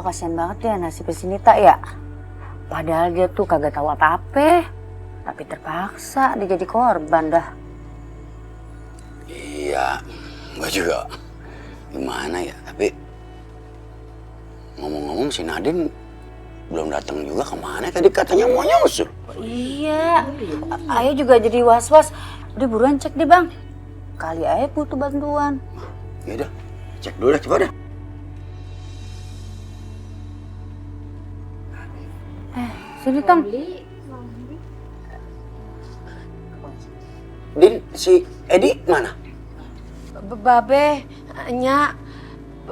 kasihan banget ya nasibnya si Nita ya. Padahal dia tuh kagak tahu apa-apa. Tapi terpaksa dia jadi korban dah. Iya, gue juga gimana ya. Tapi ngomong-ngomong si Nadine belum datang juga, kemana tadi katanya mau nyusul. Iya, Ayah juga jadi was-was. Udah buruan cek deh bang. Kali Ayah butuh bantuan. Ya udah, cek dulu dah, coba dah. Sini Tong. Din, si Edi mana? Babe, Nya,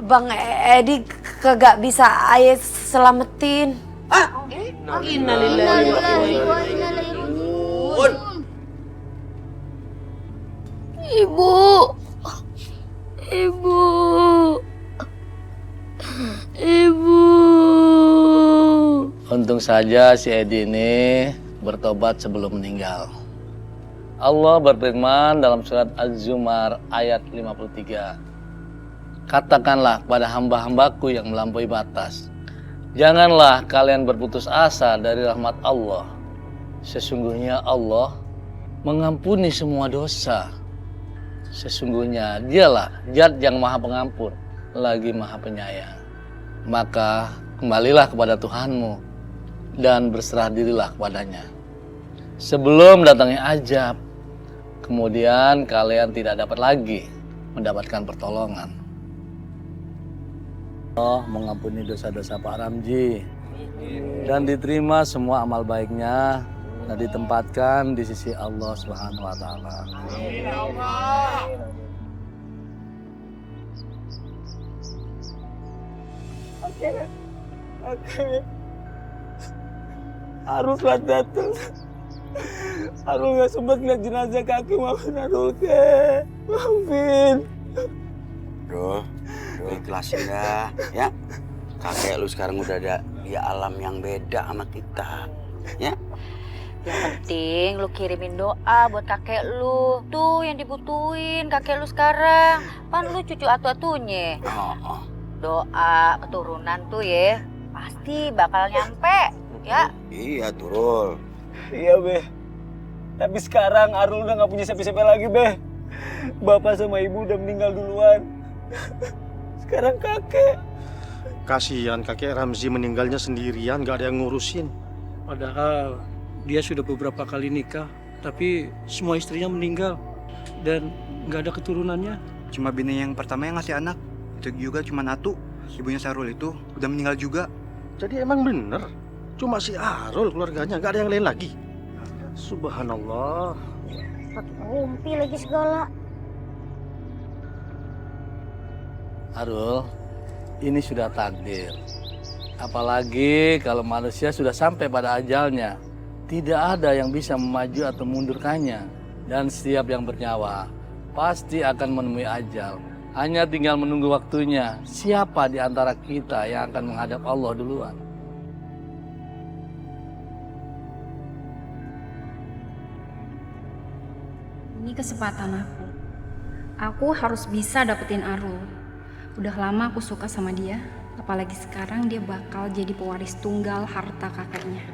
Bang Edi kagak bisa Ayah selamatin. Ah, Innalillahi wa inna ilaihi raji'un. Ibu. Ibu. Ibu. Untung saja si Edi ini bertobat sebelum meninggal. Allah berfirman dalam surat Az-Zumar ayat 53. Katakanlah kepada hamba-hambaku yang melampaui batas, janganlah kalian berputus asa dari rahmat Allah. Sesungguhnya Allah mengampuni semua dosa. Sesungguhnya dialah Zat yang maha pengampun, lagi maha penyayang. Maka kembalilah kepada Tuhanmu dan berserah dirilah kepadanya sebelum datangnya ajab, kemudian kalian tidak dapat lagi mendapatkan pertolongan. Allah mengampuni dosa-dosa Pak Ramji dan diterima semua amal baiknya dan ditempatkan di sisi Allah Subhanahu wa taala. Oke. Haruslah datang. Arul nggak sempat ngeliat jenazah kaki, maafin Arul ke. Maafin. Duh, ikhlasin dah, ya. Kakek lu sekarang udah ada di alam yang beda sama kita, ya. Yang penting lu kirimin doa buat kakek lu. Tuh yang dibutuhin kakek lu sekarang. Pan lu cucu atu-atunya. Oh. Doa keturunan tuh ya. Pasti bakal nyampe. Ya. Iya, Turul. Iya, Be. Tapi sekarang Arul udah nggak punya siapa-siapa lagi, Be. Bapak sama ibu udah meninggal duluan. Sekarang kakek. Kasihan kakek Ramzi meninggalnya sendirian, gak ada yang ngurusin. Padahal dia sudah beberapa kali nikah, tapi semua istrinya meninggal dan nggak ada keturunannya. Cuma bini yang pertama yang ngasih anak, itu juga cuma Atu. Ibunya Sarul itu udah meninggal juga. Jadi emang bener, cuma si Arul keluarganya, gak ada yang lain lagi. Subhanallah. Pakai ngumpi lagi segala. Arul, ini sudah takdir. Apalagi kalau manusia sudah sampai pada ajalnya, tidak ada yang bisa memaju atau mundurkannya. Dan setiap yang bernyawa pasti akan menemui ajal. Hanya tinggal menunggu waktunya. Siapa di antara kita yang akan menghadap Allah duluan? Ini kesempatan aku. Aku harus bisa dapetin Arul. Udah lama aku suka sama dia, apalagi sekarang dia bakal jadi pewaris tunggal harta kakeknya.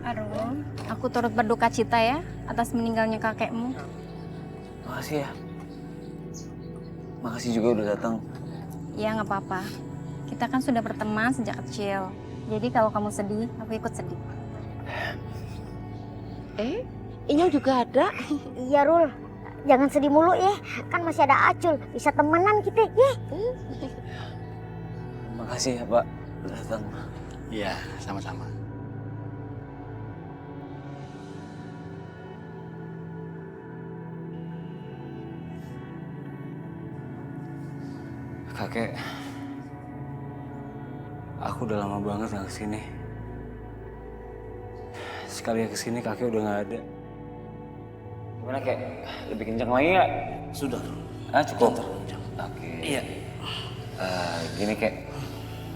Arul, aku turut berduka cita ya atas meninggalnya kakekmu. Makasih ya. Makasih juga udah datang. Ya nggak apa-apa. Kita kan sudah berteman sejak kecil. Jadi kalau kamu sedih, aku ikut sedih. Inyong juga ada. Iya, Rul. Jangan sedih mulu ya. Kan masih ada Acul. Bisa temenan kita ya. Makasih ya, Pak. Udah datang. Iya, sama-sama. Kakek, aku udah lama banget gak kesini. Sekali kesini kakek udah gak ada. Gimana kek? Lebih kencang lagi gak? Sudah. Ah, cukup? Oke. Iya. Gini kek,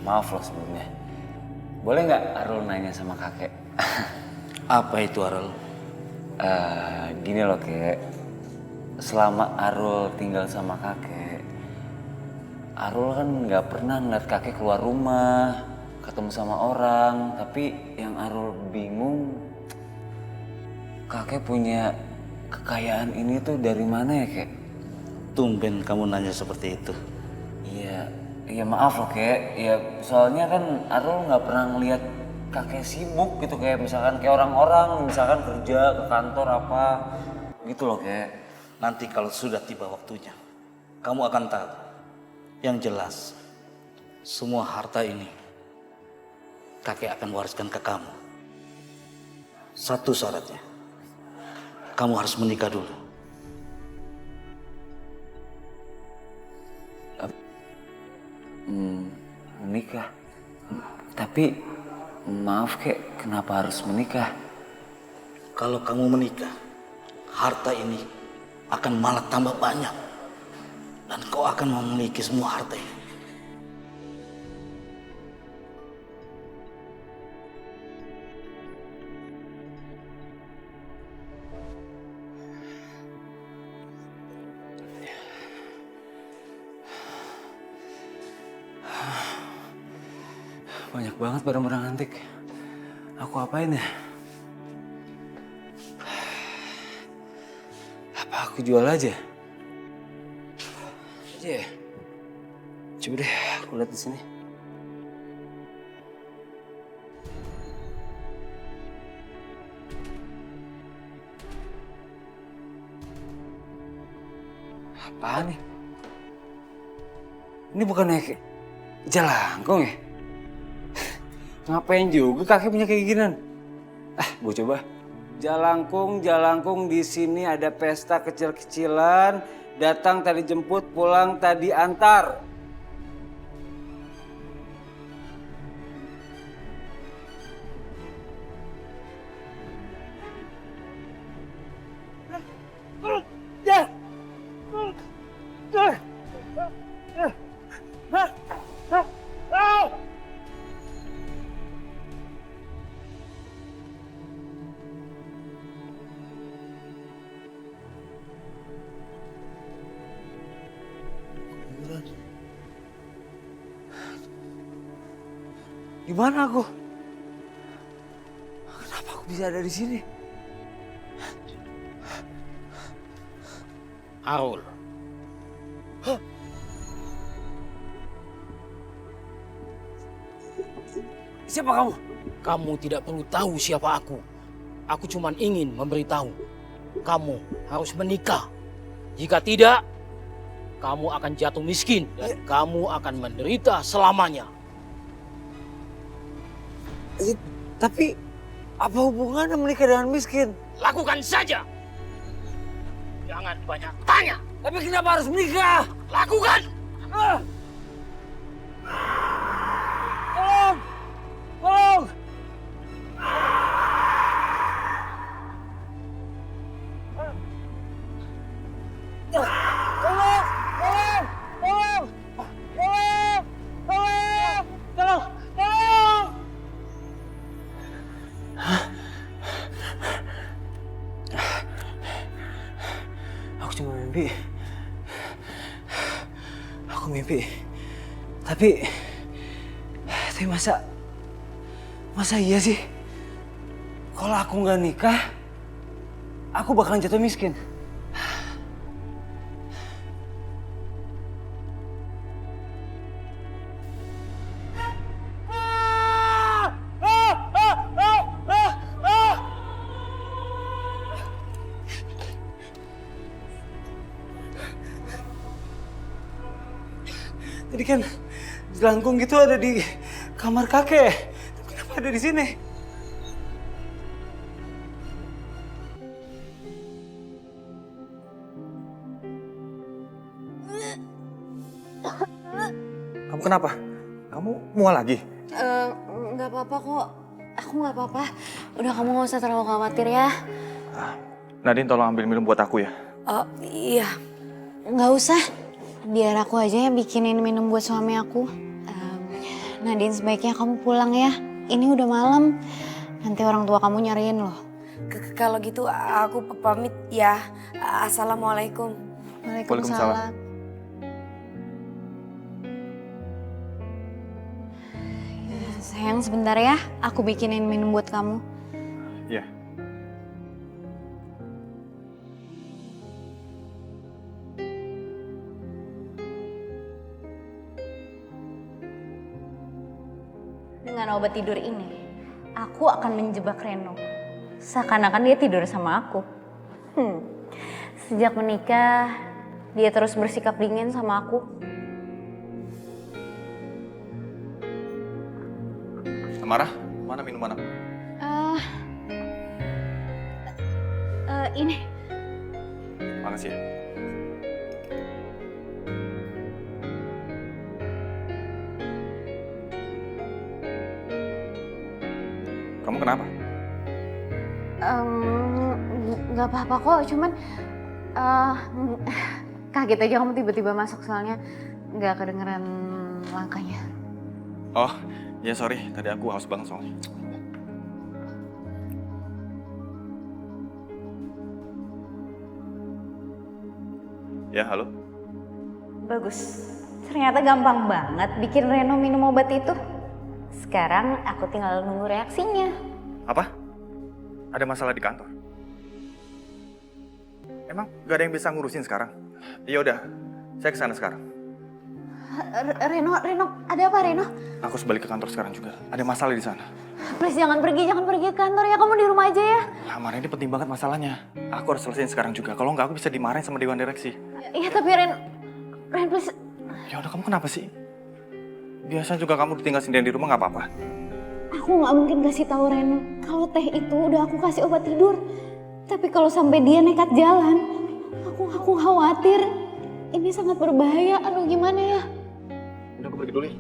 maaf loh sebelumnya. Boleh gak Arul nanya sama kakek? Apa itu Arul? Gini loh kek, selama Arul tinggal sama kakek, Arul kan nggak pernah ngeliat kakek keluar rumah, ketemu sama orang. Tapi yang Arul bingung, kakek punya kekayaan ini tuh dari mana ya, Kek? Tumben kamu nanya seperti itu. Iya maaf loh, Kek. Ya soalnya kan Arul nggak pernah ngeliat kakek sibuk gitu, kayak misalkan kayak orang-orang misalkan kerja ke kantor apa gitu loh, Kek. Nanti kalau sudah tiba waktunya, kamu akan tahu. Yang jelas, semua harta ini kakek akan wariskan ke kamu. Satu syaratnya, kamu harus menikah dulu. Menikah? Tapi maaf, Kek, kenapa harus menikah? Kalau kamu menikah, harta ini akan malah tambah banyak. Dan kau akan memiliki semua harta ini. Banyak banget barang-barang antik. Aku apain ya? Apa aku jual aja? Aja ya? Coba deh, aku lihat di sini. Apaan nih? Ini bukannya kayak jalangkung ya? Ngapain juga kakek punya kayak ginian? Gue coba. Jalangkung di sini ada pesta kecil-kecilan. Datang tadi jemput, pulang tadi antar. Di mana aku? Kenapa aku bisa ada di sini? Arul. Siapa kamu? Kamu tidak perlu tahu siapa aku. Aku cuma ingin memberitahu. Kamu harus menikah. Jika tidak, kamu akan jatuh miskin dan kamu akan menderita selamanya. Tapi apa hubungannya menikah dengan miskin? Lakukan saja. Jangan banyak tanya. Tapi kenapa harus menikah? Lakukan. Tolong! Aku cuma mimpi. Aku mimpi. Tapi masa iya sih? Kalau aku nggak nikah, aku bakalan jatuh miskin. Tadi kan jelangkung gitu ada di kamar kakek. Kenapa ada di sini? Kamu kenapa? Kamu mual lagi? Nggak apa-apa kok. Aku nggak apa-apa. Udah kamu nggak usah terlalu khawatir ya. Nadine tolong ambil minum buat aku ya. Oh iya. Nggak usah. Biar aku aja yang bikinin minum buat suami aku. Nadine sebaiknya kamu pulang ya. Ini udah malam. Nanti orang tua kamu nyariin loh. Kalau gitu aku pamit ya. Assalamualaikum. Waalaikumsalam. Sayang sebentar ya, aku bikinin minum buat kamu. Iya. Dengan obat tidur ini, aku akan menjebak Reno. Seakan-akan dia tidur sama aku. Sejak menikah, dia terus bersikap dingin sama aku. Samara, mana minuman aku? Ini. Makasih ya. Kamu kenapa? Nggak apa-apa kok, cuman kaget aja kamu tiba-tiba masuk soalnya nggak kedengeran langkahnya. Oh, ya sorry. Tadi aku haus banget soalnya. Ya, halo? Bagus. Ternyata gampang banget bikin Reno minum obat itu. Sekarang aku tinggal nunggu reaksinya. Apa? Ada masalah di kantor? Emang gak ada yang bisa ngurusin sekarang? Ya udah, saya kesana sekarang. Reno, ada apa Reno? Aku harus balik ke kantor sekarang juga. Ada masalah di sana. Please jangan pergi ke kantor ya, kamu di rumah aja ya. Samara, ini penting banget masalahnya. Aku harus selesaiin sekarang juga. Kalau nggak, aku bisa dimarahin sama Dewan Direksi. Iya tapi Ren please. Ya udah, kamu kenapa sih? Biasa juga kamu ditinggal sendirian di rumah nggak apa-apa. Aku nggak mungkin kasih tahu Reno kalau teh itu udah aku kasih obat tidur. Tapi kalau sampai dia nekat jalan, aku khawatir. Ini sangat berbahaya. Aduh gimana ya? Udah, aku pergi dulu ya.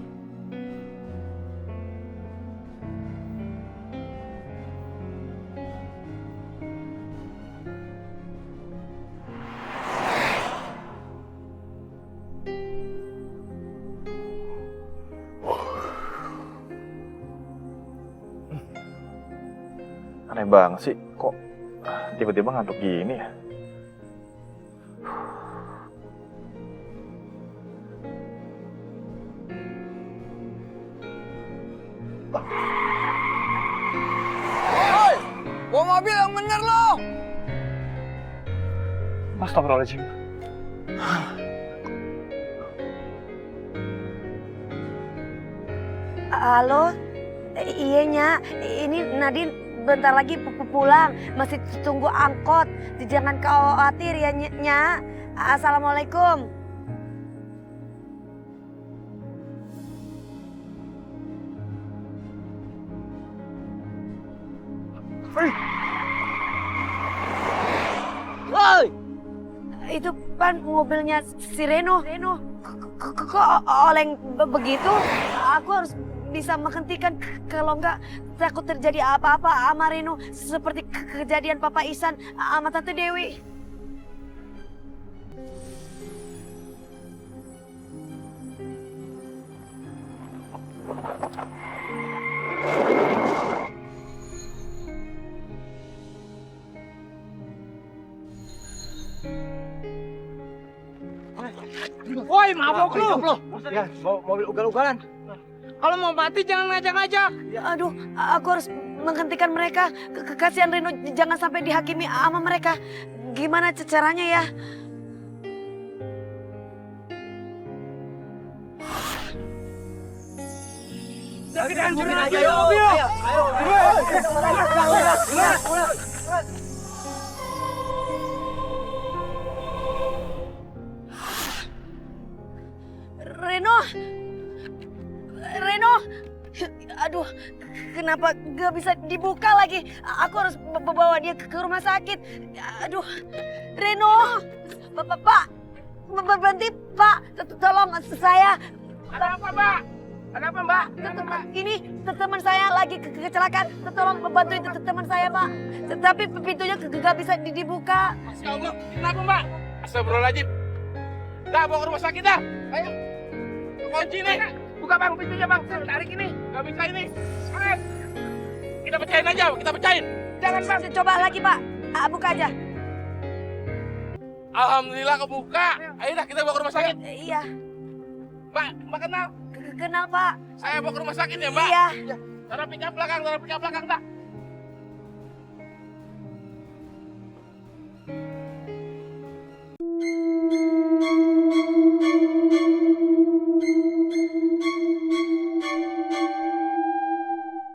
Aneh banget sih, kok tiba-tiba ngantuk gini ya? Woi, bawa mobil yang bener lo. Astagfirullahaladzim. Halo, iya Nya, ini Nadine bentar lagi pulang, masih tunggu angkot. Jangan khawatir ya Nya. Assalamualaikum. Woi, Itu kan mobilnya si Reno. Kok oleng begitu? Aku harus bisa menghentikan kalau enggak takut terjadi apa-apa sama Reno seperti kejadian Papa Ihsan sama Tante Dewi. Woi, mabok lu. Ya, mobil ugal-ugalan. Kalau mau mati jangan ngajak-ngajak. Aduh, aku harus menghentikan mereka. Kasihan Reno jangan sampai dihakimi sama mereka. Gimana caranya ya? Kita hancurin aja yuk. Ayo. Reno, aduh, kenapa gak bisa dibuka lagi? Aku harus bawa dia ke rumah sakit. Aduh, Reno, Pak, berhenti Pak, tolong saya. Ada apa, Mbak? Ada apa, Mbak? Ini teman saya lagi kecelakaan. Tolong bantuin teman saya, Pak. Tapi pintunya gak bisa dibuka. Ya Allah, kenapa, Mbak? Astagfirullahaladzim. Dah, bawa ke rumah sakit dah. Ayo. Kunci nih. Buka bang pintunya bang. Tarik ini. Gak bisa ini. Ayo. Kita pecahin aja, kita pecahin. Jangan bang. Coba lagi, Pak. Buka aja. Alhamdulillah kebuka. Ayo dah kita bawa ke rumah sakit. Iya. Mbak kenal? kenal Pak. Saya mau ke rumah sakit ya, Mbak? Iya. Taruh pickup belakang, tak?